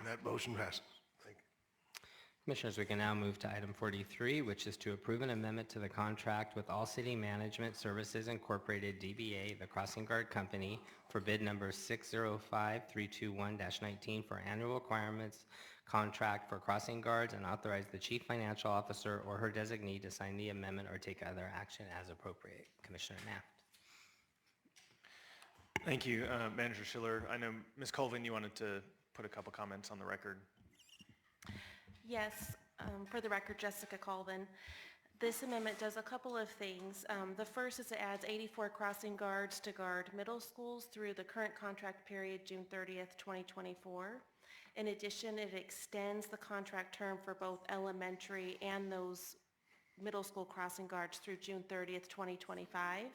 that motion passes. Thank you. Commissioners, we can now move to item 43, which is to approve an amendment to the contract with All City Management Services Incorporated, DBA, the Crossing Guard Company, for bid number 605321-19 for annual requirements contract for crossing guards, and authorize the Chief Financial Officer or her designee to sign the amendment or take other action as appropriate. Commissioner Naft. Thank you, Manager Schiller. I know, Ms. Colvin, you wanted to put a couple comments on the record. Yes, for the record, Jessica Colvin. This amendment does a couple of things. The first is it adds 84 crossing guards to guard middle schools through the current contract period, June 30th, 2024. In addition, it extends the contract term for both elementary and those middle school crossing guards through June 30th, 2025.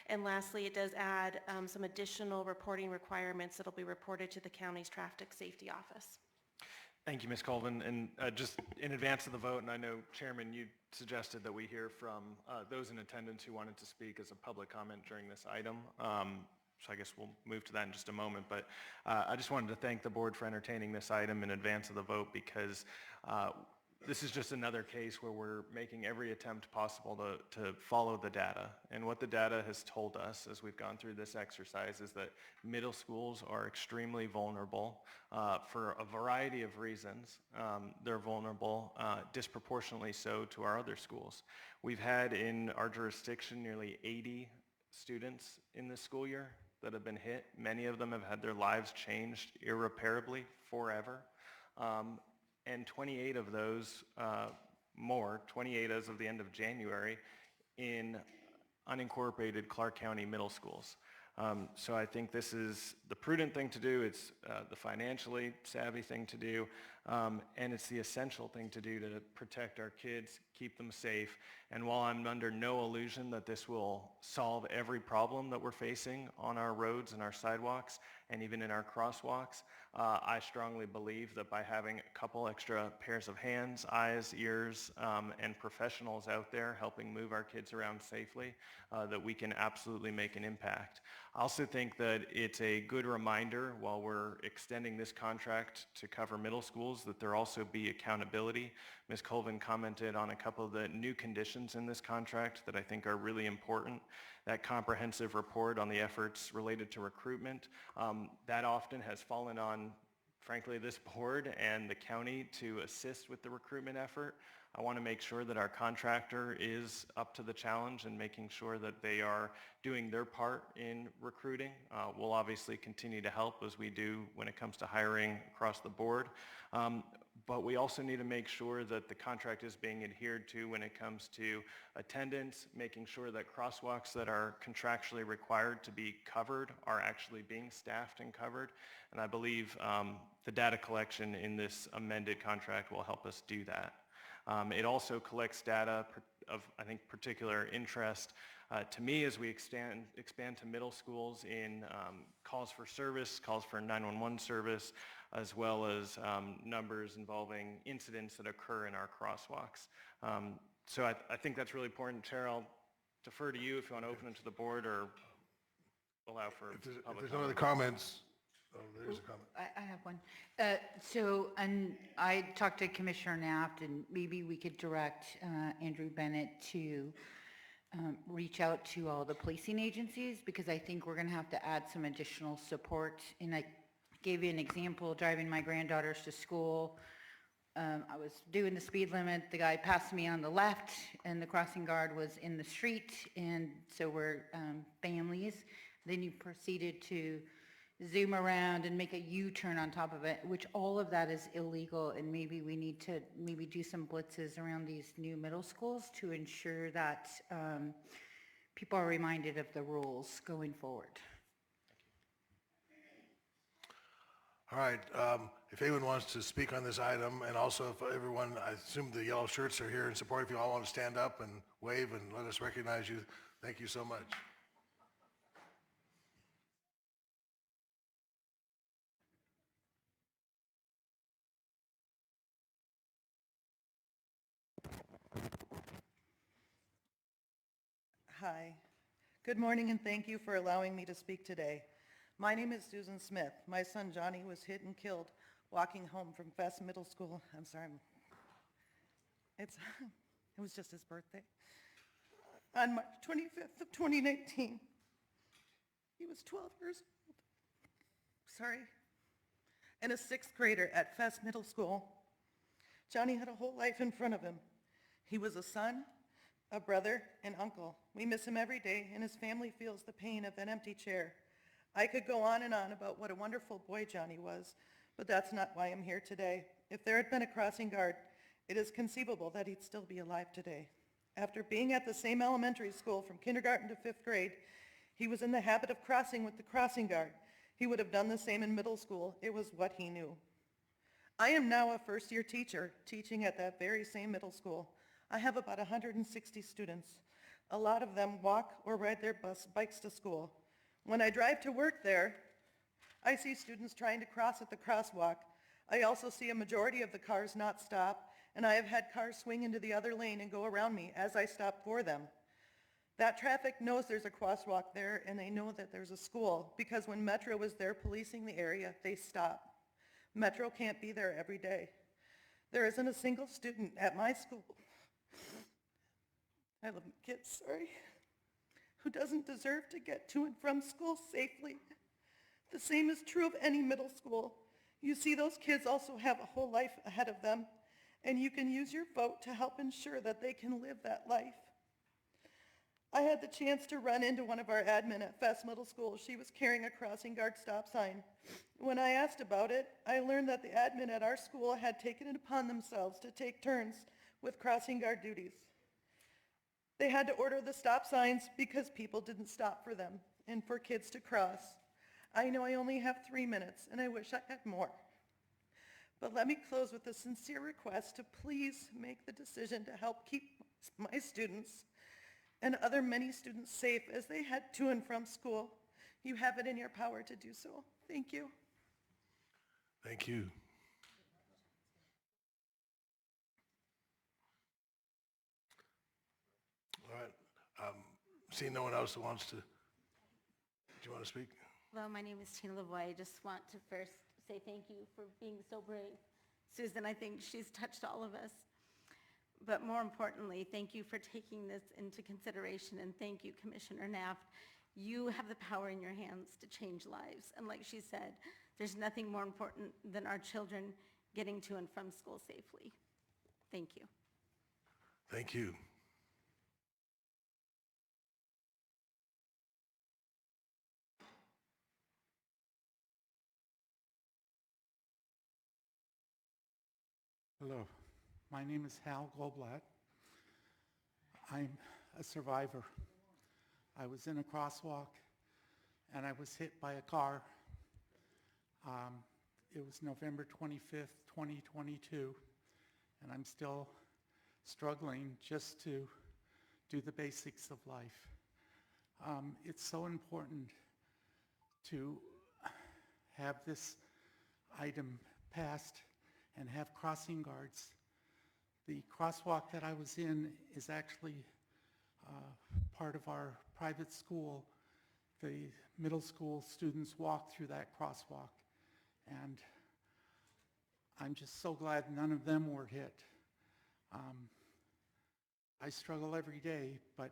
And lastly, it does add some additional reporting requirements that will be reported to the county's traffic safety office. Thank you, Ms. Colvin. And just in advance of the vote, and I know, Chairman, you suggested that we hear from those in attendance who wanted to speak as a public comment during this item. So I guess we'll move to that in just a moment. But I just wanted to thank the board for entertaining this item in advance of the vote, because this is just another case where we're making every attempt possible to follow the data. And what the data has told us as we've gone through this exercise is that middle schools are extremely vulnerable for a variety of reasons. They're vulnerable disproportionately so to our other schools. We've had in our jurisdiction nearly 80 students in this school year that have been hit. Many of them have had their lives changed irreparably forever. And 28 of those 28 as of the end of January, in unincorporated Clark County middle schools. So I think this is the prudent thing to do. It's the financially savvy thing to do. And it's the essential thing to do to protect our kids, keep them safe. And while I'm under no illusion that this will solve every problem that we're facing on our roads and our sidewalks and even in our crosswalks, I strongly believe that by having a couple extra pairs of hands, eyes, ears, and professionals out there helping move our kids around safely, that we can absolutely make an impact. I also think that it's a good reminder while we're extending this contract to cover middle schools that there also be accountability. Ms. Colvin commented on a couple of the new conditions in this contract that I think are really important. That comprehensive report on the efforts related to recruitment, that often has fallen on, frankly, this board and the county to assist with the recruitment effort. I want to make sure that our contractor is up to the challenge and making sure that they are doing their part in recruiting. We'll obviously continue to help as we do when it comes to hiring across the board. But we also need to make sure that the contract is being adhered to when it comes to attendance, making sure that crosswalks that are contractually required to be covered are actually being staffed and covered. And I believe the data collection in this amended contract will help us do that. It also collects data of, I think, particular interest to me as we expand to middle schools in calls for service, calls for 911 service, as well as numbers involving incidents that occur in our crosswalks. So I think that's really important. Chair, I'll defer to you if you want to open it to the board or allow for If there's public no other comment. comments, oh, there is a comment. I have one. And I talked to Commissioner Naft, and maybe we could direct Andrew Bennett to reach out to all the policing agencies, because I think we're going to have to add some additional support. And I gave you an example, driving my granddaughters to school. I was doing the speed limit. The guy passed me on the left, and the crossing guard was in the street. And so we're families. Then you proceeded to zoom around and make a U-turn on top of it, which all of that is illegal. And maybe we need to do some blitzes around these new middle schools to ensure that people are reminded of the rules going forward. All right, if anyone wants to speak on this item, and also if everyone, I assume the yellow shirts are here in support, if you all want to stand up and wave and let us recognize you, thank you so much. Hi. Good morning, and thank you for allowing me to speak today. My name is Susan Smith. My son Johnny was hit and killed walking home from Fest Middle School. I'm sorry, it was just his birthday. On March 25th of 2019, he was 12 years old. Sorry. And a sixth grader at Fest Middle School. Johnny had a whole life in front of him. He was a son, a brother, and uncle. We miss him every day, and his family feels the pain of that empty chair. I could go on and on about what a wonderful boy Johnny was, but that's not why I'm here today. If there had been a crossing guard, it is conceivable that he'd still be alive today. After being at the same elementary school from kindergarten to 5th grade, he was in the habit of crossing with the crossing guard. He would have done the same in middle school. It was what he knew. I am now a first-year teacher, teaching at that very same middle school. I have about 160 students. A lot of them walk or ride their bikes to school. When I drive to work there, I see students trying to cross at the crosswalk. I also see a majority of the cars not stop, and I have had cars swing into the other lane and go around me as I stop for them. That traffic knows there's a crosswalk there, and they know that there's a school, because when Metro was there policing the area, they stop. Metro can't be there every day. There isn't a single student at my school, I love my kids, sorry, who doesn't deserve to get to and from school safely. The same is true of any middle school. You see, those kids also have a whole life ahead of them, and you can use your vote to help ensure that they can live that life. I had the chance to run into one of our admin at Fest Middle School. She was carrying a crossing guard stop sign. When I asked about it, I learned that the admin at our school had taken it upon themselves to take turns with crossing guard duties. They had to order the stop signs because people didn't stop for them and for kids to cross. I know I only have 3 minutes, and I wish I had more. But let me close with a sincere request to please make the decision to help keep my students and other many students safe as they head to and from school. You have it in your power to do so. Thank you. Thank you. All right. Seeing no one else that wants to, do you want to speak? Hello, my name is Tina Lavoie. I just want to first say thank you for being so brave. Susan, I think she's touched all of us. But more importantly, thank you for taking this into consideration, and thank you, Commissioner Naft. You have the power in your hands to change lives. And like she said, there's nothing more important than our children getting to and from school safely. Thank you. Thank you. Hello, my name is Hal Goldblatt. I'm a survivor. I was in a crosswalk and I was hit by a car. It was November 25th, 2022, and I'm still struggling just to do the basics of life. It's so important to have this item passed and have crossing guards. The crosswalk that I was in is actually part of our private school. The middle school students walk through that crosswalk, and I'm just so glad none of them were hit. I struggle every day, but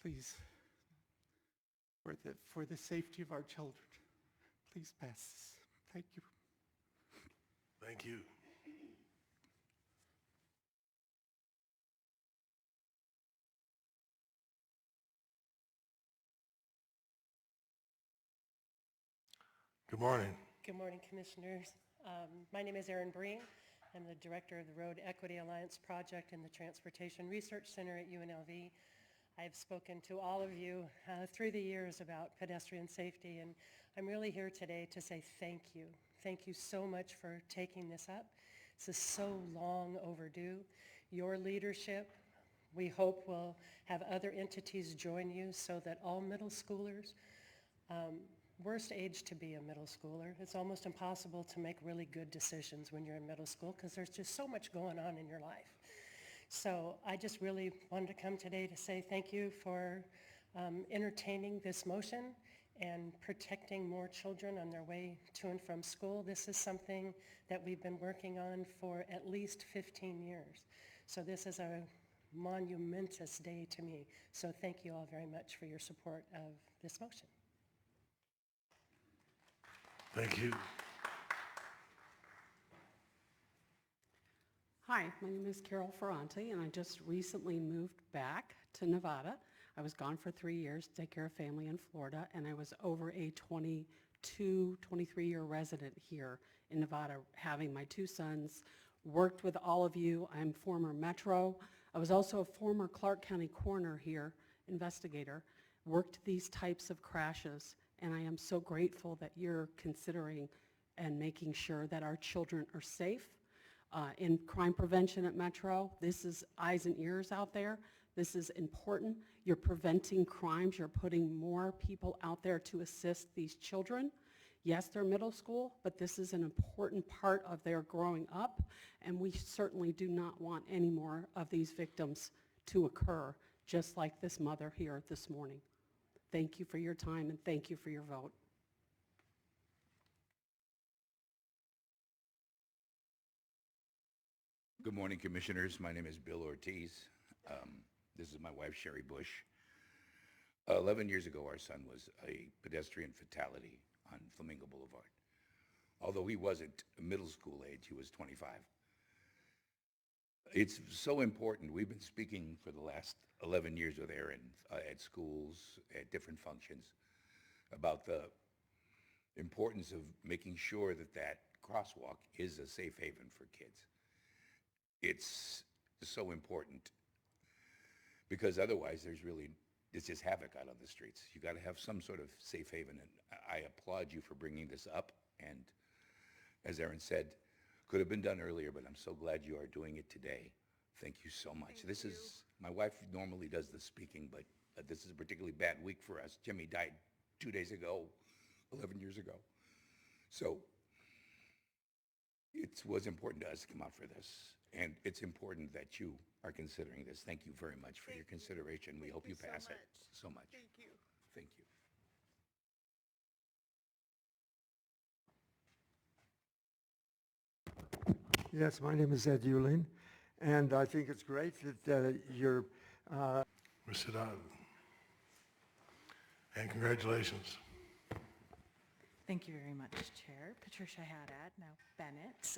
please, for the safety of our children, please pass this. Thank you. Thank you. Good morning. Good morning, Commissioners. My name is Erin Breen. I'm the Director of the Road Equity Alliance Project in the Transportation Research Center at UNLV. I've spoken to all of you through the years about pedestrian safety, and I'm really here today to say thank you. Thank you so much for taking this up. This is so long overdue. Your leadership, we hope, will have other entities join you so that all middle schoolers, worst age to be a middle schooler. It's almost impossible to make really good decisions when you're in middle school because there's just so much going on in your life. So I just really wanted to come today to say thank you for entertaining this motion and protecting more children on their way to and from school. This is something that we've been working on for at least 15 years. So this is a monumentous day to me. So thank you all very much for your support of this motion. Thank you. Hi, my name is Carol Ferranti, and I just recently moved back to Nevada. I was gone for 3 years to take care of family in Florida, and I was over a 22, 23-year resident here in Nevada, having my 2 sons, worked with all of you. I'm former Metro. I was also a former Clark County coroner here, investigator, worked these types of crashes, and I am so grateful that you're considering and making sure that our children are safe. In crime prevention at Metro, this is eyes and ears out there. This is important. You're preventing crimes. You're putting more people out there to assist these children. Yes, they're middle school, but this is an important part of their growing up, and we certainly do not want any more of these victims to occur, just like this mother here this morning. Thank you for your time, and thank you for your vote. Good morning, Commissioners. My name is Bill Ortiz. This is my wife, Sherry Bush. 11 years ago, our son was a pedestrian fatality on Flamingo Boulevard. Although he wasn't middle school age, he was 25. It's so important. We've been speaking for the last 11 years with Aaron at schools, at different functions, about the importance of making sure that that crosswalk is a safe haven for kids. It's so important because otherwise it's just havoc out on the streets. You got to have some sort of safe haven, and I applaud you for bringing this up. And as Aaron said, could have been done earlier, but I'm so glad you are doing it today. Thank you so much. My wife normally does the speaking, but this is a particularly bad week for us. Jimmy died 2 days ago, 11 years ago. So it was important to us to come out for this. And it's important that you are considering this. Thank you very much for your consideration. We hope you pass it so much. Thank you. Thank you. Yes, my name is Ed Yulin, and I think it's great that you're... Sit down. And congratulations. Thank you very much, Chair. Patricia Haddad, now Bennett.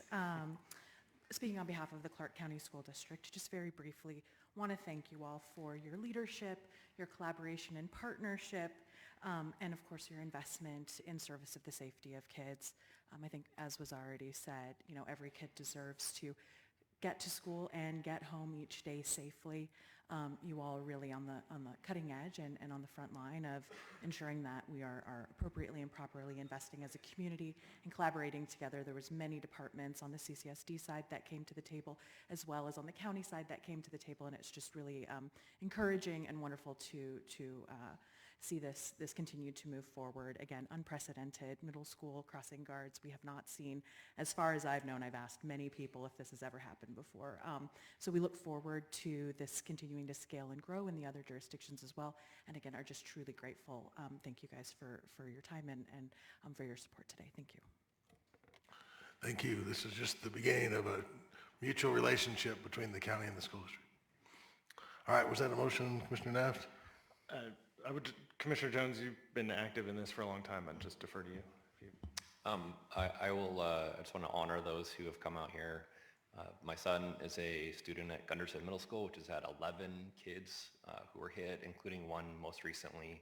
Speaking on behalf of the Clark County School District, just very briefly, want to thank you all for your leadership, your collaboration and partnership, and of course your investment in service of the safety of kids. I think, as was already said, every kid deserves to get to school and get home each day safely. You all are really on the cutting edge and on the front line of ensuring that we are appropriately and properly investing as a community and collaborating together. There was many departments on the CCSD side that came to the table, as well as on the county side that came to the table, and it's just really encouraging and wonderful to see this continue to move forward. Again, unprecedented middle school crossing guards we have not seen. As far as I've known, I've asked many people if this has ever happened before. So we look forward to this continuing to scale and grow in the other jurisdictions as well. And again, are just truly grateful. Thank you guys for your time and for your support today. Thank you. Thank you. This is just the beginning of a mutual relationship between the county and the school district. All right, was that a motion, Commissioner Naft? Commissioner Jones, you've been active in this for a long time. I'd just defer to you. I will, I just want to honor those who have come out here. My son is a student at Gunderson Middle School, which has had 11 kids who were hit, including one most recently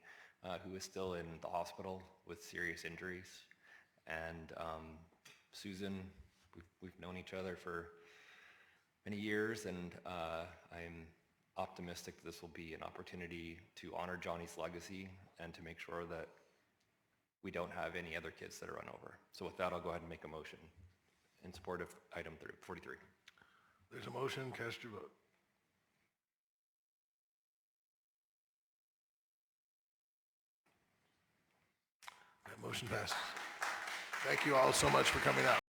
who is still in the hospital with serious injuries. And Susan, we've known each other for many years, and I'm optimistic that this will be an opportunity to honor Johnny's legacy and to make sure that we don't have any other kids that are run over. So with that, I'll go ahead and make a motion in support of item 43. There's a motion. Cast your vote. That motion passes. Thank you all so much for coming out.